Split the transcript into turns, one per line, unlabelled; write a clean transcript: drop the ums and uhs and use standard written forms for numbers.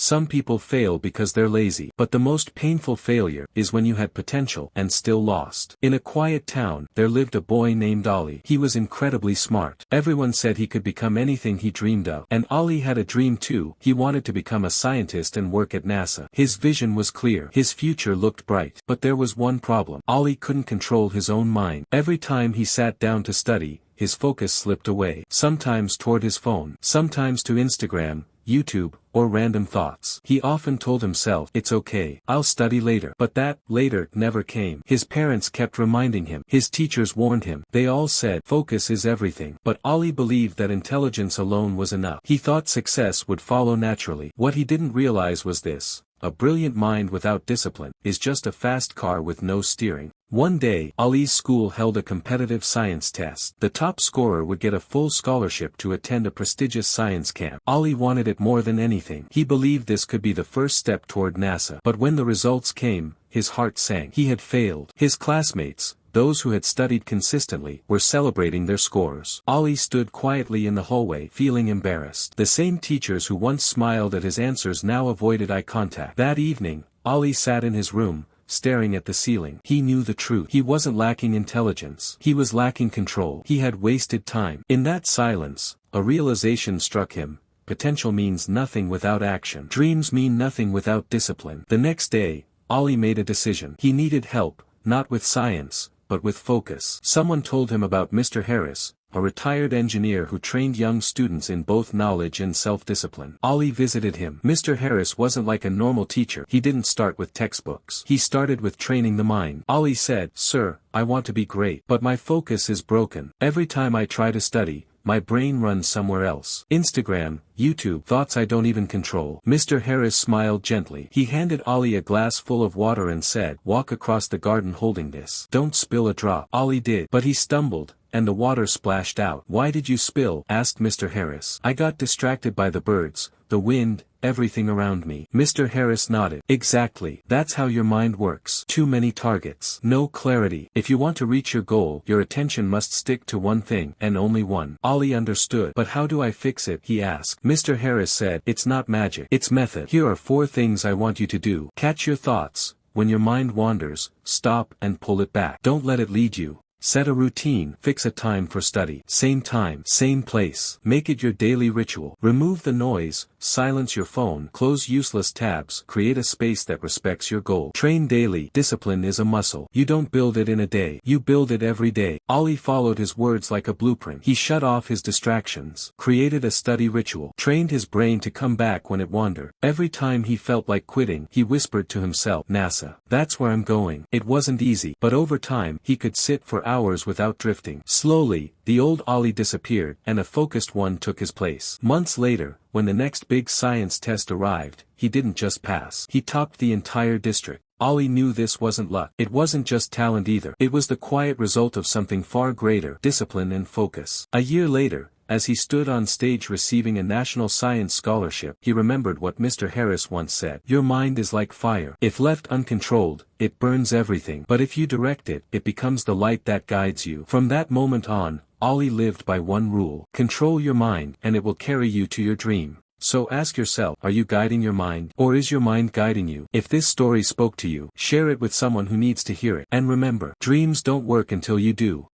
Some people fail because they're lazy. But the most painful failure is when you had potential and still lost. In a quiet town, there lived a boy named Ollie. He was incredibly smart. Everyone said he could become anything he dreamed of. And Ollie had a dream too. He wanted to become a scientist and work at NASA. His vision was clear. His future looked bright. But there was one problem. Ollie couldn't control his own mind. Every time he sat down to study, his focus slipped away. Sometimes toward his phone, sometimes to Instagram, YouTube, or random thoughts. He often told himself, "It's okay, I'll study later." But that later never came. His parents kept reminding him. His teachers warned him. They all said, "Focus is everything." But Ollie believed that intelligence alone was enough. He thought success would follow naturally. What he didn't realize was this: a brilliant mind without discipline is just a fast car with no steering. One day, Ollie's school held a competitive science test. The top scorer would get a full scholarship to attend a prestigious science camp. Ollie wanted it more than anything. He believed this could be the first step toward NASA. But when the results came, his heart sank. He had failed. His classmates, those who had studied consistently, were celebrating their scores. Ollie stood quietly in the hallway, feeling embarrassed. The same teachers who once smiled at his answers now avoided eye contact. That evening, Ollie sat in his room, staring at the ceiling. He knew the truth. He wasn't lacking intelligence. He was lacking control. He had wasted time. In that silence, a realization struck him. Potential means nothing without action. Dreams mean nothing without discipline. The next day, Ollie made a decision. He needed help, not with science, but with focus. Someone told him about Mr. Harris, a retired engineer who trained young students in both knowledge and self-discipline. Ollie visited him. Mr. Harris wasn't like a normal teacher. He didn't start with textbooks. He started with training the mind. Ollie said, "Sir, I want to be great, but my focus is broken. Every time I try to study, my brain runs somewhere else. Instagram, YouTube, thoughts I don't even control." Mr. Harris smiled gently. He handed Ollie a glass full of water and said, "Walk across the garden holding this. Don't spill a drop." Ollie did. But he stumbled, and the water splashed out. "Why did you spill?" asked Mr. Harris. "I got distracted by the birds, the wind, everything around me." Mr. Harris nodded. "Exactly. That's how your mind works. Too many targets. No clarity. If you want to reach your goal, your attention must stick to one thing, and only one." Ollie understood. "But how do I fix it?" he asked. Mr. Harris said, "It's not magic. It's method. Here are 4 things I want you to do. Catch your thoughts. When your mind wanders, stop and pull it back. Don't let it lead you. Set a routine. Fix a time for study. Same time, same place. Make it your daily ritual. Remove the noise, silence your phone, close useless tabs, create a space that respects your goal. Train daily. Discipline is a muscle. You don't build it in a day. You build it every day." Ollie followed his words like a blueprint. He shut off his distractions, created a study ritual, trained his brain to come back when it wandered. Every time he felt like quitting, he whispered to himself, "NASA. That's where I'm going." It wasn't easy, but over time, he could sit for hours without drifting. Slowly, the old Ollie disappeared, and a focused one took his place. Months later, when the next big science test arrived, he didn't just pass. He topped the entire district. Ollie knew this wasn't luck. It wasn't just talent either. It was the quiet result of something far greater: discipline and focus. A year later, as he stood on stage receiving a national science scholarship, he remembered what Mr. Harris once said: "Your mind is like fire. If left uncontrolled, it burns everything. But if you direct it, it becomes the light that guides you." From that moment on, Ollie lived by one rule: control your mind, and it will carry you to your dream. So ask yourself, are you guiding your mind, or is your mind guiding you? If this story spoke to you, share it with someone who needs to hear it. And remember, dreams don't work until you do.